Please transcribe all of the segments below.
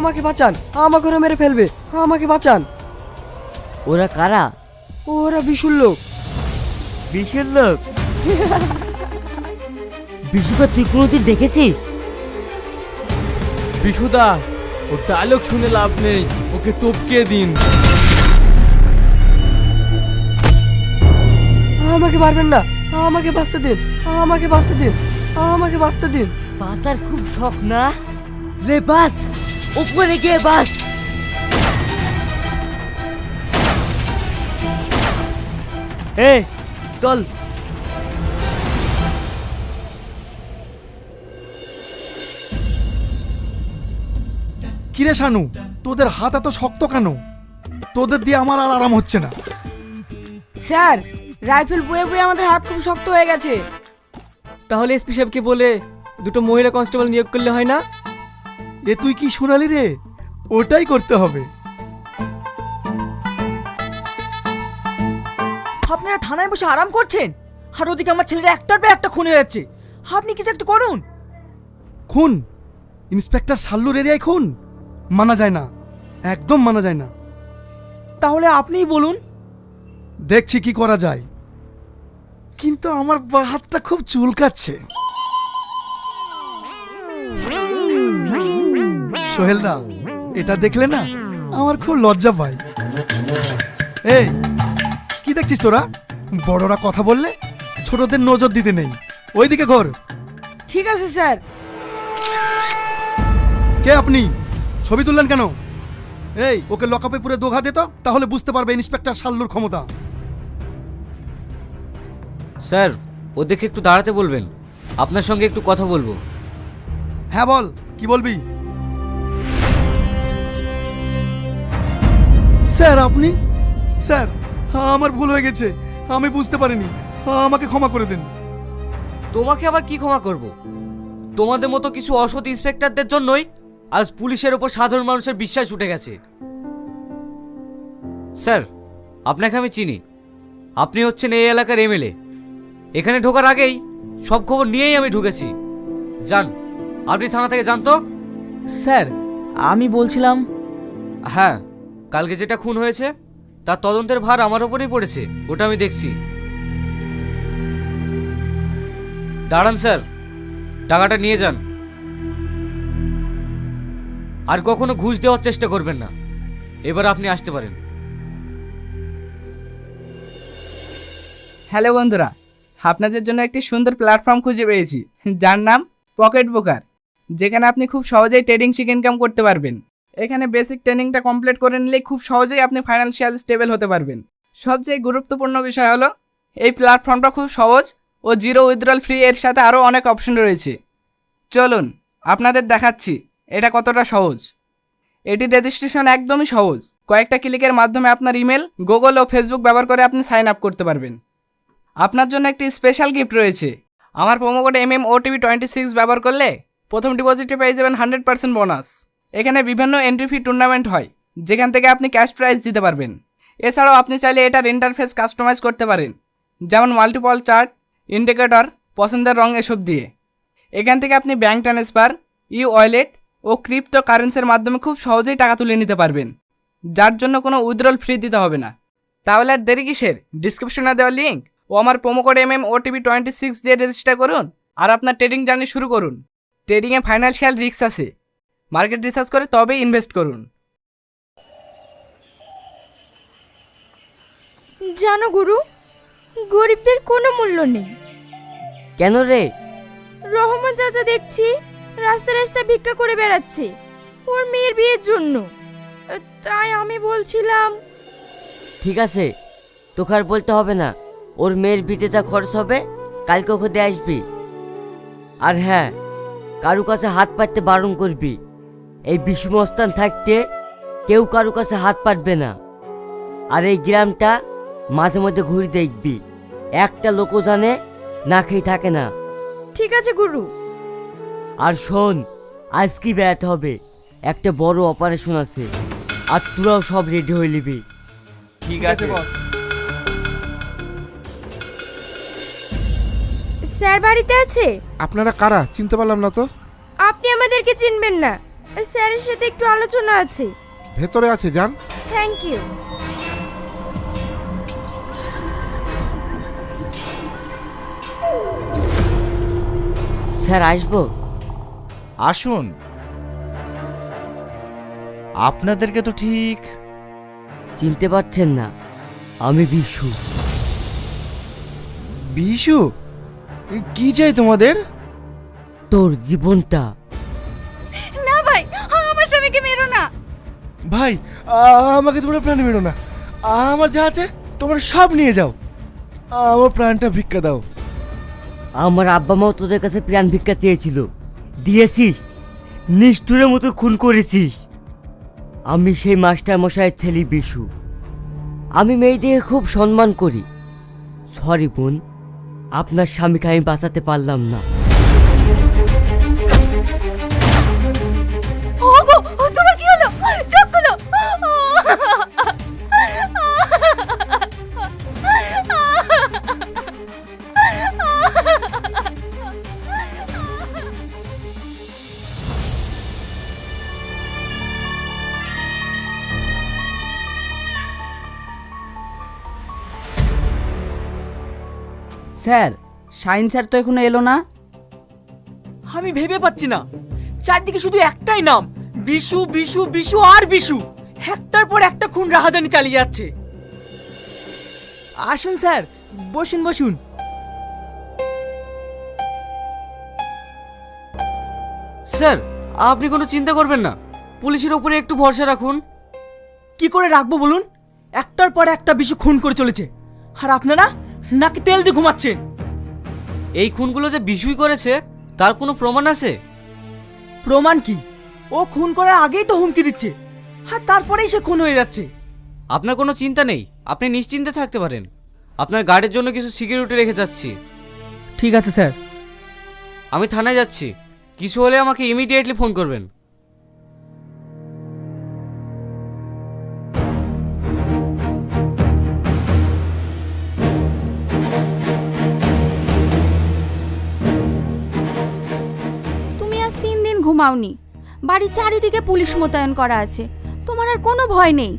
আমাকে বাঁচান, আমাকে ওরা মেরে ফেলবে, আমাকে বাঁচান। ওরা কারা? ওরা বিশুর লোক। বিশুর লোক? বিশুকে তুই কোনোদিন দেখেছিস? বিশুদা, ও ডায়লগ শুনে লাভ নেই, ওকে টপকে দিন। আমাকে মারবেন না, আমাকে বাঁচতে দিন, আমাকে বাঁচতে দিন, আমাকে বাঁচতে দিন। বাঁচার খুব শখ না? লে বাস, উপরে গিয়ে বাস। এ চল। কিরে শানু, তোদের হাত এত শক্ত কেন? তোদের দিয়ে আমার আর আরাম হচ্ছে না। স্যার, রাইফেল বয়ে বয়ে আমাদের হাত খুব শক্ত হয়ে গেছে। তাহলে এসপি সাহেবকে বলে দুটো মহিলা কনস্টেবল নিয়োগ করলে হয় না? এ তুই কি শোনালি রে? ওটাই করতে হবে। আপনারা থানায় বসে আরাম করছেন, আর ওদিকে আমার ছেলেরা একটার পর একটা খুন হয়ে যাচ্ছে। আপনি কিছু একটা করুন। খুন? ইন্সপেক্টর সাল্লুর এরিয়ায় খুন? মানা যায় না, একদম মানা যায় না। তাহলে আপনিই বলুন। দেখছি কি করা যায়, কিন্তু আমার বাঁ হাতটা খুব চুলকাচ্ছে। সোহেলদা, এটা দেখলে না আমার খুব লজ্জা পায়। এই কি দেখছিস তোরা? বড়রা কথা বললে ছোটদের নজর দিতে নেই। ওইদিকে ঘর। ঠিক আছে স্যার। কে আপনি? ছবি তুললেন কেন? এই ওকে লকআপে পুরে দোঘা দে তো, তাহলে বুঝতে পারবে ইন্সপেক্টর সাল্লুর ক্ষমতা। স্যার, ওদেরকে একটু দাঁড়াতে বলবেন, আপনার সঙ্গে একটু কথা বলবো। হ্যাঁ বল, কি বলবি? স্যার আপনি? স্যার, আমার ভুল হয়ে গেছে, আমি বুঝতে পারিনি, আমাকে ক্ষমা করে দেন। তোমাকে আবার কি ক্ষমা করব? তোমাদের মতো কিছু অসৎ ইন্সপেক্টরদের জন্যই আজ পুলিশের ওপর সাধারণ মানুষের বিশ্বাস উঠে গেছে। স্যার, আপনাকে আমি চিনি, আপনি হচ্ছেন এই এলাকার এমএলএ। এখানে ঢোকার আগেই সব খবর নিয়েই আমি ঢুকেছি। যান, আপনি থানা থেকে যান তো। স্যার, আমি বলছিলাম, হ্যাঁ, কালকে যেটা খুন হয়েছে তার তদন্তের ভার আমার ওপরেই পড়েছে, ওটা আমি দেখছি। দাঁড়ান স্যার, টাকাটা নিয়ে যান। আর কখনো ঘুষ দেওয়ার চেষ্টা করবেন না। এবার আপনি আসতে পারেন। হ্যালো বন্ধুরা, আপনাদের জন্য একটি সুন্দর প্ল্যাটফর্ম খুঁজে পেয়েছি, যার নাম পকেট ব্রোকার, যেখানে আপনি খুব সহজেই ট্রেডিং শিখে ইনকাম করতে পারবেন। এখানে বেসিক ট্রেনিংটা কমপ্লিট করে নিলেই খুব সহজেই আপনি ফাইন্যান্সিয়াল স্টেবল হতে পারবেন। সবচেয়ে গুরুত্বপূর্ণ বিষয় হলো এই প্ল্যাটফর্মটা খুব সহজ ও জিরো উইথড্রল ফ্রি, এর সাথে আরও অনেক অপশন রয়েছে। চলুন আপনাদের দেখাচ্ছি এটা কতটা সহজ। এটি রেজিস্ট্রেশন একদমই সহজ। কয়েকটা ক্লিকের মাধ্যমে আপনার ইমেল, গুগল ও ফেসবুক ব্যবহার করে আপনি সাইন আপ করতে পারবেন। আপনার জন্য একটি স্পেশাল গিফট রয়েছে। আমার প্রোমো কোড MMOTV26 ব্যবহার করলে প্রথম ডিপোজিটে পেয়ে যাবেন 100% বোনাস। এখানে বিভিন্ন এন্ট্রি ফি টুর্নামেন্ট হয়, যেখান থেকে আপনি ক্যাশ প্রাইজ দিতে পারবেন। এছাড়াও আপনি চাইলে এটার ইন্টারফেস কাস্টমাইজ করতে পারেন, যেমন মাল্টিপল চার্ট, ইন্ডিকেটর, পছন্দের রং এসব দিয়ে। এখান থেকে আপনি ব্যাঙ্ক ট্রান্সফার, ওয়ালেট ও ক্রিপ্টো কারেন্সির মাধ্যমে খুব সহজেই টাকা তুলে নিতে পারবেন, যার জন্য কোনো উইথড্রল ফ্রি দিতে হবে না। তাহলে আর দেরি কিসের? ডিসক্রিপশনে দেওয়া লিঙ্ক ও আমার প্রোমো কোড MMOTV26 দিয়ে রেজিস্টার করুন আর আপনার ট্রেডিং জার্নি শুরু করুন। ট্রেডিংয়ে ফাইন্যান্সিয়াল রিস্ক আছে, মার্কেট রিসার্চ করে তবেই ইনভেস্ট করুন। জানো গুরু, গরিবদের কোনো মূল্য নেই। কেন রে? রহমান চাচা দেখছি রাস্তা রাস্তায় ভিক্ষা করে বেড়াচ্ছে ওর মেয়ের বিয়ের জন্য। তাই আমি বলছিলাম। ঠিক আছে, তোকে আর বলতে হবে না, ওর মেয়ের বিয়েতে যা খরচ হবে কালকে ওকে দিয়ে আসবি। আর হ্যাঁ, কারু কাছে হাত পাততে বারণ করবি। এই বিষ্ণুস্থান থাকতে কেউ কারু কাছে হাত পাতবে না। আর এই গ্রামটা মাঝে মধ্যে ঘুরে দেখবি, একটা লোকও জানে না খেয়ে থাকে না। ঠিক আছে গুরু। আর শোন, আজকে বেড়াতে হবে, একটা বড় অপারেশন আছে, আর তোরাও সব রেডি হয়ে নিবি। ঠিক আছে বস। স্যার বাড়িতে আছে? আপনারা কারা চিনতে পারলাম না তো। আপনি আমাদেরকে চিনবেন না, স্যারের সাথে একটু আলোচনা আছে। ভেতরে আছে, যান। Thank you. স্যার আসবো? আসুন। আপনাদেরকে তো ঠিক চিনতে পারছেন না, আমি বিশু। বিশু? কি চাই তোমাদের? তোর জীবনটা। না ভাই, আমার স্বামীকে মেরো না। ভাই, আমাকে তোমরা প্রাণ মেরো না। আমার যা আছে তোমরা সব নিয়ে যাও, আমার প্রাণটা ভিক্ষা দাও। আমার আব্বা মাও তোদের কাছে প্রাণ ভিক্ষা চেয়েছিল, দিয়েছিস? নিষ্ঠুরের মতো খুন করেছিস। আমি সেই মাস্টার মশাইয়ের ছেলে বিশু। আমি মেয়েদিকে খুব সম্মান করি। সরি বোন, আপনার স্বামীকে আমি বাঁচাতে পারলাম না। ওগো, তোমার কি হলো? চোখ খুলো। স্যার, শাইন স্যার তো এখনো এলো না। আমি ভেবে পাচ্ছি না, চারদিকে শুধু একটাই নাম, বিশু বিশু বিশু আর বিশু। একটার পর একটা খুন রাহাজানি চালিয়ে যাচ্ছে। আসুন স্যার, বসুন বসুন। স্যার, আপনি কোনো চিন্তা করবেন না, পুলিশের উপরে একটু ভরসা রাখুন। কি করে রাখবো বলুন? একটার পর একটা বিশু খুন করে চলেছে, আর আপনারা নাকি তেল দিয়ে ঘুমাচ্ছেন। এই খুনগুলো যে বিশুই করেছে তার কোনো প্রমাণ আছে? প্রমাণ কি? ও খুন করার আগেই তো হুমকি দিচ্ছে, আর তারপরেই সে খুন হয়ে যাচ্ছে। আপনার কোনো চিন্তা নেই, আপনি নিশ্চিন্তে থাকতে পারেন। আপনার গার্ডের জন্য কিছু সিকিউরিটি রেখে যাচ্ছি। ঠিক আছে স্যার। আমি থানায় যাচ্ছি, কিছু হলে আমাকে ইমিডিয়েটলি ফোন করবেন। তুমি আজ 3 দিন ঘুমাওনি, বাড়ির চারিদিকে পুলিশ মোতায়েন করা আছে। তোমার আর কোনো ভয় নেই,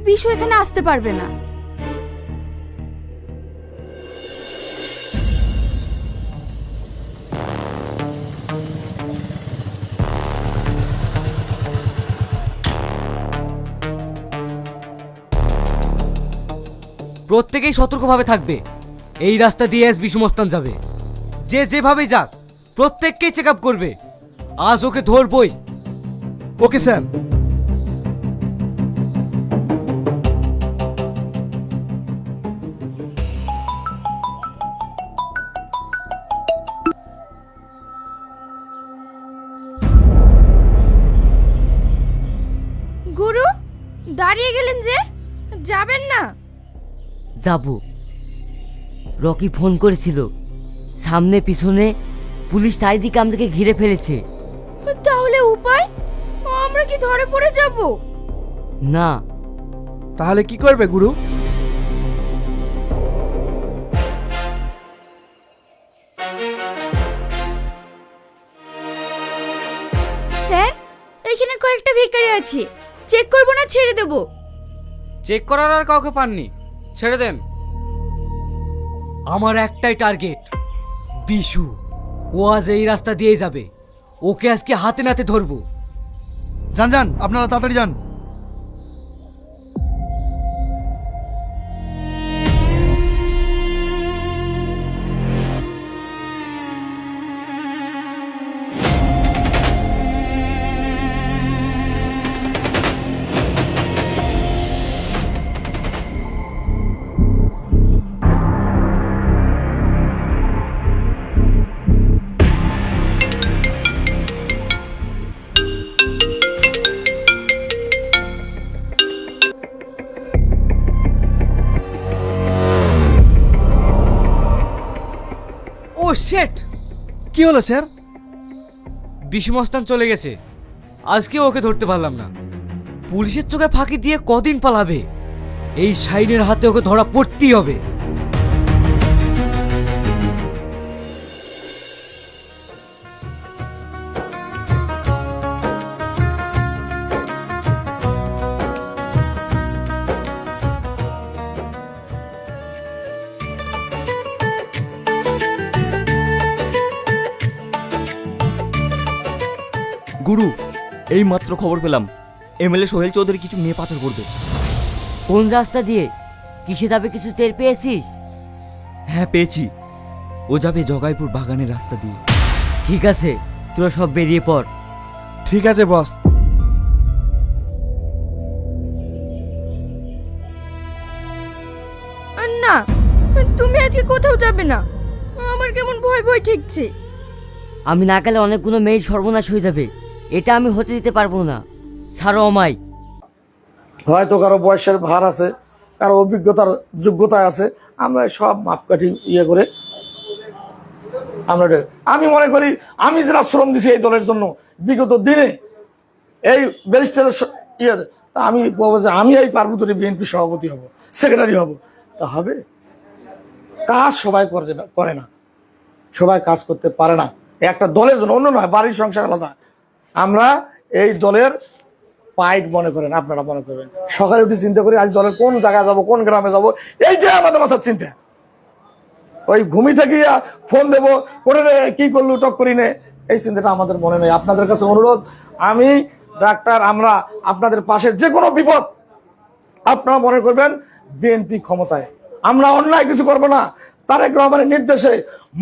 বিশু এখানে আসতে পারবে না। প্রত্যেকেই সতর্কভাবে থাকবে। এই রাস্তা দিয়ে আজ বিশু মস্তান যাবে, যে যেভাবে যাক প্রত্যেককেই চেক আপ করবে। আজ ওকে ধরবই। Okay sir. গুরু, দাঁড়িয়ে গেলেন যে, যাবেন না? যাব। রকি ফোন করেছিল, সামনে পিছনে পুলিশ চারিদিকে আমাদেরকে ঘিরে ফেলেছে। তাহলে উপায়? আমরা কি ধরে পড়ে যাব? না। তাহলে কি করবে গুরু? স্যার, এখানে কয়েকটা ভিখারি আছে, চেক করব না ছেড়ে দেব? চেক করার আর কাউকে পাননি, ছেড়ে দেন। আমার একটাই টার্গেট, বিশু। ও আজ এই রাস্তা দিয়েই যাবে, ওকে আজকে হাতে নাতে ধরবো। যান যান, আপনারা তাড়াতাড়ি যান। ও শেট! কি হলো স্যার? বিশু মস্তান চলে গেছে, আজকে ওকে ধরতে পারলাম না। পুলিশের চোখে ফাঁকি দিয়ে কদিন পালাবে? এই শাইনের হাতে ওকে ধরা পড়তেই হবে। গুরু, এই মাত্র খবর পেলাম এমএলএ সোহেল চৌধুরী কিছু মেয়ে পাচার করবে। কোন রাস্তা দিয়ে? কিসে যাবে কিছু টের পেয়েছিস? হ্যাঁ পেয়েছি, ও যাবে জগাইপুর বাগানের রাস্তা দিয়ে। ঠিক আছে, তোরা সব বেরিয়ে পড়। ঠিক আছে বস। না, তুমি আজকে কোথাও যাবে না, আমার কেমন ভয় ভয় ঠেকছে। আমি না গেলে অনেকগুলো মেয়ের সর্বনাশ হয়ে যাবে, এটা আমি হতে দিতে পারবো না। ছাড়ো আমায়। হয়তো কারো বয়সের ভার আছে, কারো অভিজ্ঞতার যোগ্যতা আছে, আমরা সব মাপকাঠি করে আমরা আমি মনে করি আমি যারা শ্রম দিছি এই দলের জন্য বিগত দিনে এই ব্যারিস্টারের আমি বলবো যে আমি এই পার্বতী বিএনপি সভাপতি হব, সেক্রেটারি হব, তা হবে? কাজ সবাই করে না, সবাই কাজ করতে পারে না। একটা দলের জন্য, অন্য নয়, বাড়ির সংসার আলাদা। আমরা এই দলের পাইট মনে করেন, আপনারা মনে করবেন সকালে উঠে চিন্তা করি আজ দলের কোন জায়গায় যাব, কোন গ্রামে যাব, এইটাই আমাদের মাথার চিন্তা। ওই ঘুমি থেকে ফোন দেবো করে কি করলু টক করি নে, এই চিন্তাটা আমাদের মনে নেই। আপনাদের কাছে অনুরোধ, আমি ডাক্তার, আমরা আপনাদের পাশে যে কোনো বিপদ আপনারা মনে করবেন বিএনপি ক্ষমতায়, আমরা অন্যায় কিছু করব না, তারেক রহমানের নির্দেশে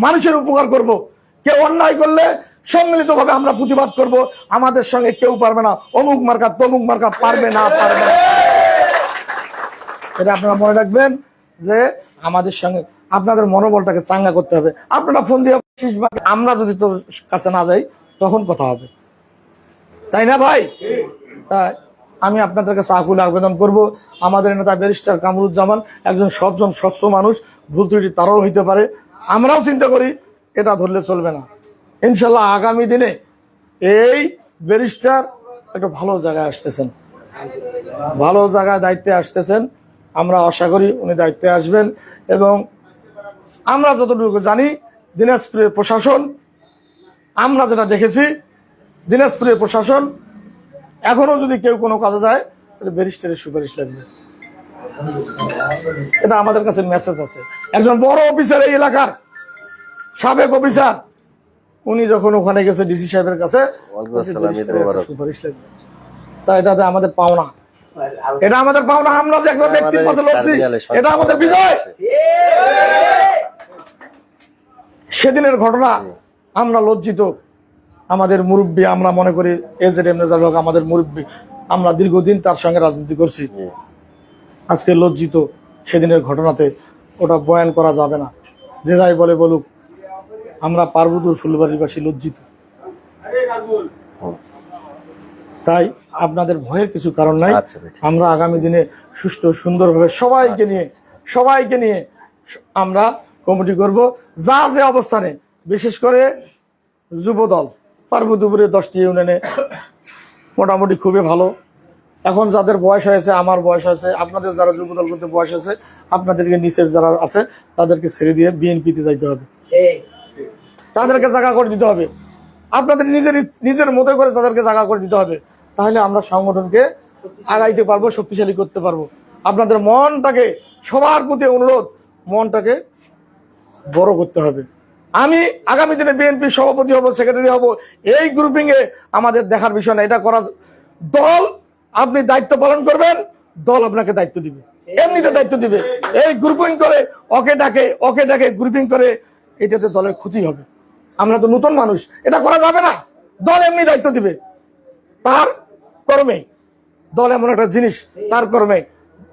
মানুষের উপকার করব। কেউ অন্যায় করলে সম্মিলিতভাবে আমরা প্রতিবাদ করব। আমাদের সঙ্গে কেউ পারবে না, অমুক মার্কা তমুক মার্কা পারবে না। এটা আপনারা মনে রাখবেন যে আমাদের সঙ্গে আপনাদের মনোবলটাকে চাঙ্গা করতে হবে। আপনারা ফোন দিয়ে আমরা যদি তোর কাছে না যাই তখন কথা হবে, তাই না ভাই? তাই আমি আপনাদের কাছে আকুল আবেদন করব, আমাদের নেতা ব্যারিস্টার কামরুজ্জামান একজন সজ্জন স্বচ্ছ মানুষ, ভুল ত্রুটি তারাও হইতে পারে, আমরাও চিন্তা করি, এটা ধরলে চলবে না। ইনশাল্লাহ আগামী দিনে এই ব্যারিস্টার একটা ভালো জায়গায় আসতেছেন, ভালো জায়গায় দায়িত্বে আসতেছেন। আমরা আশা করি উনি দায়িত্বে আসবেন। এবং আমরা যতটুকু জানি দিনাজপুরের প্রশাসন, আমরা যেটা দেখেছি দিনাজপুরের প্রশাসন, এখনো যদি কেউ কোনো কাজে যায় তাহলে ব্যারিস্টারের সুপারিশ লাগবে। এটা আমাদের কাছে মেসেজ আছে। একজন বড় অফিসার, এই এলাকার সাবেক অফিসার, উনি যখন ওখানে গেছে ডিসি সাহেবের কাছে, সুপারিশ লাগবে। তা এটাতে আমাদের পাওনা, এটা আমাদের পাওনা। আমরা যে একজন ব্যক্তির পাশে লড়ছি, এটা আমাদের বিজয়। সেদিনের ঘটনা আমরা লজ্জিত। আমাদের মুরব্বী, আমরা মনে করি এজেড আমাদের মুরব্বী, আমরা দীর্ঘদিন তার সঙ্গে রাজনীতি করছি। আজকে লজ্জিত সেদিনের ঘটনাতে, ওটা বয়ান করা যাবে না। যে যাই বলে বলুক, আমরা পার্বতীর ফুলবাড়িবাসী লজ্জিত। তাই আপনাদের ভয়ের কিছু কারণ নাই। আমরা আগামী দিনে সুষ্ঠু সুন্দরভাবে সবাইকে নিয়ে আমরা কমিটি করব। যা যে অবস্থানে, বিশেষ করে যুবদল পার্বতীপুরের 10টি ইউনিয়নে মোটামুটি খুবই ভালো। এখন যাদের বয়স হয়েছে, আমার বয়স হয়েছে, আপনাদের যারা যুবদল করতে বয়স আছে, আপনাদেরকে নিচের যারা আছে তাদেরকে ছেড়ে দিয়ে বিএনপিতে যাইতে হবে, তাদেরকে জায়গা করে দিতে হবে। আপনাদের নিজের মতো করে তাদেরকে জায়গা করে দিতে হবে। তাহলে আমরা সংগঠনকে আগাইতে পারবো, শক্তিশালী করতে পারবো। আপনাদের মনটাকে, সবার প্রতি অনুরোধ, মনটাকে বড় করতে হবে। আমি আগামী দিনে বিএনপি সভাপতি হব, সেক্রেটারি হব, এই গ্রুপিং এ আমাদের দেখার বিষয় না। এটা করা দল, আপনি দায়িত্ব পালন করবেন, দল আপনাকে দায়িত্ব দিবে, এমনিতে দায়িত্ব দিবে। এই গ্রুপিং করে ওকে ডাকে গ্রুপিং করে, এটাতে দলের ক্ষতি হবে। আমরা তো নতুন মানুষ, এটা করা যাবে না। দল এমনি দায়িত্ব দিবে, তার কর্মে। দল এমন একটা জিনিস, তার কর্মে।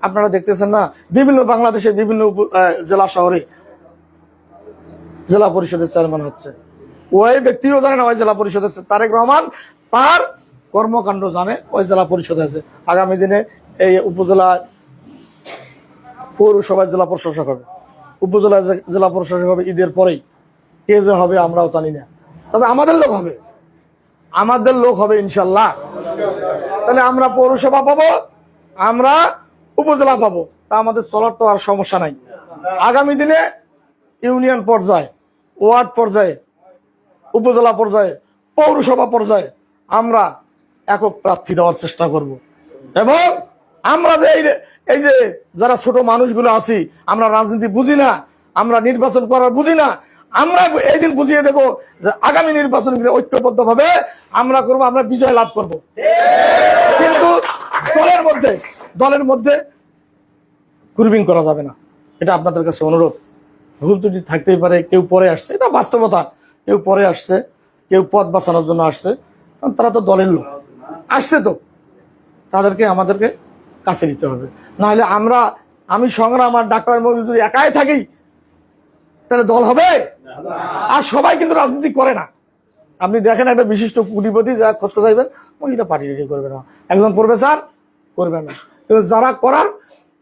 আপনারা দেখতেছেন না, বিভিন্ন বাংলাদেশের বিভিন্ন জেলা শহরে জেলা পরিষদের চেয়ারম্যান হচ্ছে, ওই ব্যক্তিও জানে না ওই জেলা পরিষদের তারেক রহমান তার কর্মকাণ্ড জানে, ওই জেলা পরিষদে আছে। আগামী দিনে এই উপজেলা, পৌরসভায় জেলা প্রশাসক হবে, উপজেলায় জেলা প্রশাসক হবে ঈদের পরেই। কে যে হবে আমরাও জানি না, তবে আমাদের লোক হবে ইনশাল্লাহ। তাহলে আমরা পৌরসভা পাবো, আমরা উপজেলা পাবো, তা আমাদের চলার তো আর সমস্যা নাই। আগামী দিনে ইউনিয়ন পর্যায়ে, ওয়ার্ড পর্যায়ে, উপজেলা পর্যায়ে, পৌরসভা পর্যায়ে আমরা একক প্রার্থী দেওয়ার চেষ্টা করব। এবং আমরা যে এই যে যারা ছোট মানুষগুলো আছি, আমরা রাজনীতি বুঝি না, আমরা নির্বাচন করার বুঝি না, আমরা এই দিন বুঝিয়ে দেব যে আগামী নির্বাচন ঐক্যবদ্ধ ভাবে আমরা করব, আমরা বিজয় লাভ করব। কিন্তু দলের মধ্যে গ্রুপিং করা যাবে না, এটা আপনাদের কাছে অনুরোধ। ভুল ত্রুটি থাকতেই পারে, কেউ পরে আসছে, এটা বাস্তবতা। কেউ পরে আসছে, কেউ পদ বাঁচানোর জন্য আসছে, তারা তো দলের লোক আসছে, তো তাদেরকে আমাদেরকে কাছে নিতে হবে। নাহলে আমি সংগ্রাম আর ডাক্তার মবিল যদি একাই থাকি তাহলে দল হবে? আর সবাই কিন্তু রাজনীতি করে না। আপনি দেখেন একটা বিশিষ্ট কুটিপতি যা খোঁজ খোঁজাইবেন, ওইটা পার্টি করবে না, একজন প্রফেসর করবে না, কিন্তু যারা করার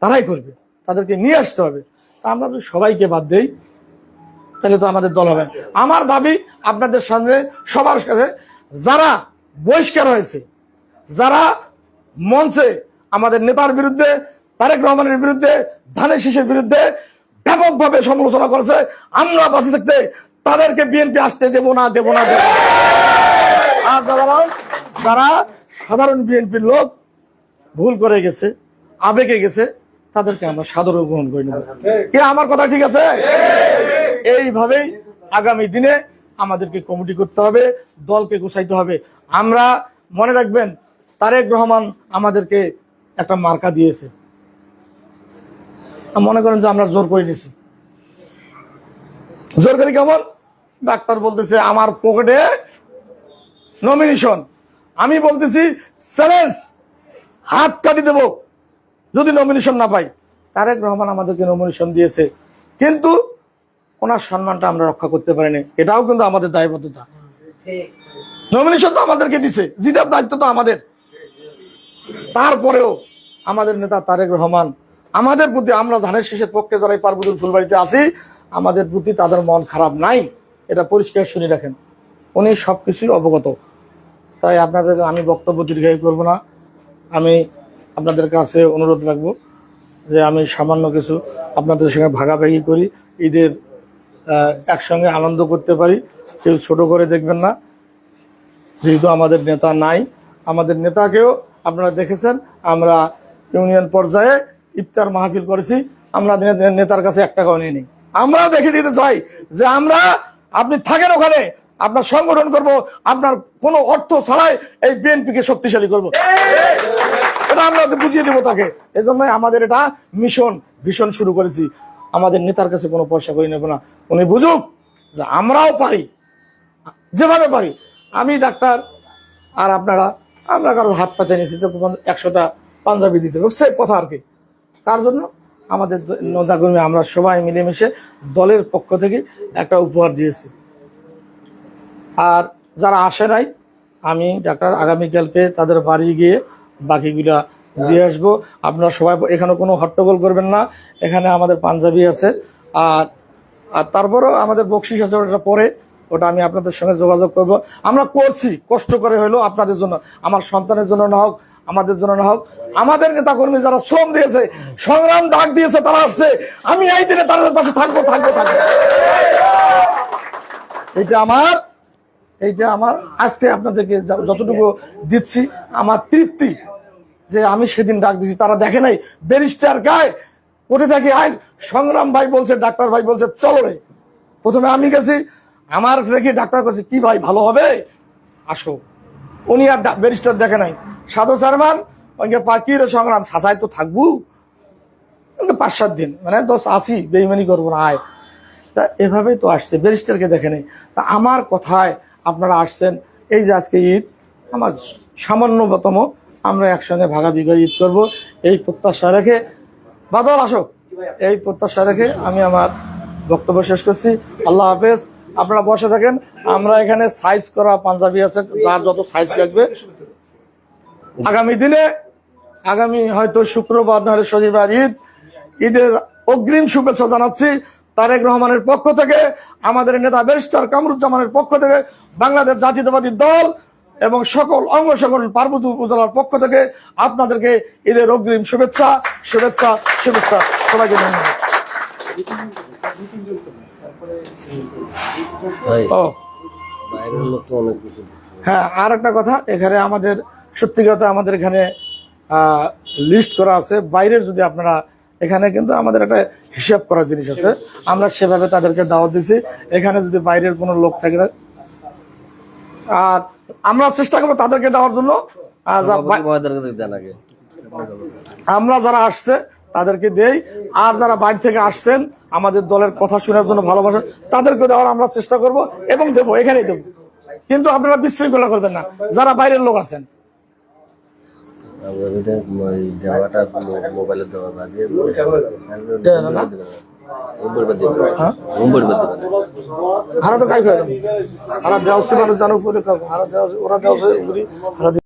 তারাই করবে, তাদেরকে নিয়ে আসতে হবে। আমরা যদি সবাইকে বাদ দেই তাহলে তো আমাদের দল হবে। আমার দাবি আপনাদের সামনে সবার কাছে, যারা বহিষ্কার হয়েছে, যারা মঞ্চে আমাদের নেতার বিরুদ্ধে, তারেক রহমানের বিরুদ্ধে, ধানের শীষের বিরুদ্ধে ব্যাপকভাবে সমালোচনা করেছে, আমরা বাঁচে থাকতে তাদেরকে বিএনপি আসতে দেব না। আর যারা সাধারণ বিএনপির লোক ভুল করে গেছে, আবেগে গেছে, তাদেরকে আমরা সাদরে গ্রহণ করে নেব। কি আমার কথা ঠিক আছে? এইভাবেই আগামী দিনে আমাদেরকে কমিটি করতে হবে, দলকে গুছাইতে হবে। আমরা মনে রাখবেন, তারেক রহমান আমাদেরকে একটা মার্কা দিয়েছে, মনে করেন যে আমরা জোর করে নিয়েছি। জোর করি কেমন? ডাক্তার বলতেছে আমার পকেটে নমিনেশন, আমি বলতেছি চ্যালেঞ্জ, হাত কাটি দেব যদি নমিনেশন না পাই। তারেক রহমান আমাদেরকে নমিনেশন দিয়েছে, কিন্তু ওনার সম্মানটা আমরা রক্ষা করতে পারিনি, এটাও কিন্তু আমাদের দায়বদ্ধতা। নমিনেশন তো আমাদেরকে দিছে, জিতার দায়িত্ব তো আমাদের। তারপরেও আমাদের নেতা তারেক রহমান আমাদের প্রতি, আমরা ধানের শীষের পক্ষে যারা পার্বতীর ফুলবাড়িতে আছি, আমাদের প্রতি তাদের মন খারাপ নাই, এটা পরিষ্কার শুনে রাখেন। উনি সবকিছুই অবগত। তাই আপনাদের আমি বক্তব্য দীর্ঘায়ু করব না। আমি আপনাদের কাছে অনুরোধ রাখবো যে আমি সামান্য কিছু আপনাদের সঙ্গে ভাগাভাগি করি, ঈদের একসঙ্গে আনন্দ করতে পারি। কেউ ছোট করে দেখবেন না, যেহেতু আমাদের নেতা নাই। আমাদের নেতাকেও আপনারা দেখেছেন, আমরা ইউনিয়ন পর্যায়ে ইফতার মাহফিল করেছি, আমরা নেতার কাছে 1 টাকাও নিয়ে নিই। আমরাও দেখে দিতে চাই যে আপনি থাকেন ওখানে, আপনার সংগঠন করব, আপনার কোনো অর্থ ছাড়াই এই বিএনপিকে শক্তিশালী করব, এটা আমরা বুঝিয়ে দেবো তাকে। এজন্য আমাদের এটা ভীষণ শুরু করেছি। আমাদের নেতার কাছে কোনো পয়সা করে নেব না, উনি বুঝুক যে আমরাও পারি, যেভাবে পারি। আমি ডাক্তার আর আমরা কারো হাত পাতে নিয়েছি তো 100টা পাঞ্জাবি দিতে হবে, সে কথা আর কি। তার জন্য আমাদের নেতাকর্মী আমরা সবাই মিলেমিশে দলের পক্ষ থেকে একটা উপহার দিয়েছি। আর যারা আসে নাই, আমি ডাক্তার আগামীকালকে তাদের বাড়ি গিয়ে বাকিগুলা দিয়ে আসবো। আপনারা সবাই এখানে কোনো হট্টগোল করবেন না, এখানে আমাদের পাঞ্জাবি আছে। আর তারপরও আমাদের বকশিস আছে, ওটা পরে, ওটা আমি আপনাদের সঙ্গে যোগাযোগ করব। আমরা করছি কষ্ট করে হলো আপনাদের জন্য, আমার সন্তানের জন্য না হোক, আমাদের জন্য না হোক, আমাদের নেতাকর্মী যারা শ্রম দিয়েছে, সংগ্রাম ডাক দিয়েছে, তারা আসছে। আমি এই দিনে তাদের পাশে থাকবো। এইটা আমার আজকে আপনাদেরকে যতটুকু দিচ্ছি আমার তৃপ্তি, যে আমি সেদিন ডাক দিছি, তারা দেখে নাই। ব্যারিস্টার গায়ে কোর্টে থাকি আইন, সংগ্রাম ভাই বলছে, ডাক্তার ভাই বলছে চলো রে। প্রথমে আমি গেছি, আমার দেখি ডাক্তার কাছে, কি ভাই ভালো হবে, আসো। উনি আর ব্যারিস্টার দেখে নাই। সাধু চেয়ারম্যান ওইকে পাকির সংগ্রাম ছাঁচাই তো থাকবো 5-7 দিন, মানে 10-80 বেইমানি করবো না, আয়। তা এভাবেই তো আসছে, ব্যারিস্টারকে দেখে নেই। তা আমার কথায় আপনারা আসছেন, এই যে আজকে ঈদ, আমার সামান্যতম আমরা একসঙ্গে ভাগাভাগি ঈদ করব, এই প্রত্যাশা রেখে, বাদল আসো, এই প্রত্যাশা রেখে আমি আমার বক্তব্য শেষ করছি। আল্লাহ হাফেজ। আপনারা বসে থাকেন, আমরা এখানে সাইজ করা পাঞ্জাবি আছে, যার যত সাইজ লাগবে। আগামী হয়তো শুক্রবার নাহলে শনিবার ঈদের অগ্রিম শুভেচ্ছা জানাচ্ছি তারেক রহমানের পক্ষ থেকে, আমাদের নেতা ব্যারিস্টার কামরুজ্জামানের পক্ষ থেকে, বাংলাদেশ জাতীয়তাবাদী দল এবং সকল অঙ্গ সংগঠন পার্বতী উপজেলার পক্ষ থেকে আপনাদেরকে ঈদের অগ্রিম শুভেচ্ছা। সবাইকে ধন্যবাদ। হ্যাঁ, আর একটা কথা, এখানে আমাদের সত্যি কথা, আমাদের এখানে লিস্ট করা আছে, বাইরের যদি আপনারা এখানে কিন্তু আমাদের একটা হিসাব করার জিনিস আছে, আমরা সেভাবে তাদেরকে দাওয়াত দিছি। এখানে যদি বাইরের কোনো লোক থাকে, আর আমরা চেষ্টা করবো তাদেরকে দেওয়ার জন্য। আমরা যারা আসছে তাদেরকে দেই, আর যারা বাইরে থেকে আসছেন আমাদের দলের কথা শোনার জন্য ভালোবাসেন তাদেরকে দেওয়ার আমরা চেষ্টা করব এবং দেবো, এখানেই দেবো। কিন্তু আপনারা বিশৃঙ্খলা করবেন না যারা বাইরের লোক আছেন। হারা তো কাই খাই হারা দেওয়া মানুষ জানো, ওরা দেওয়া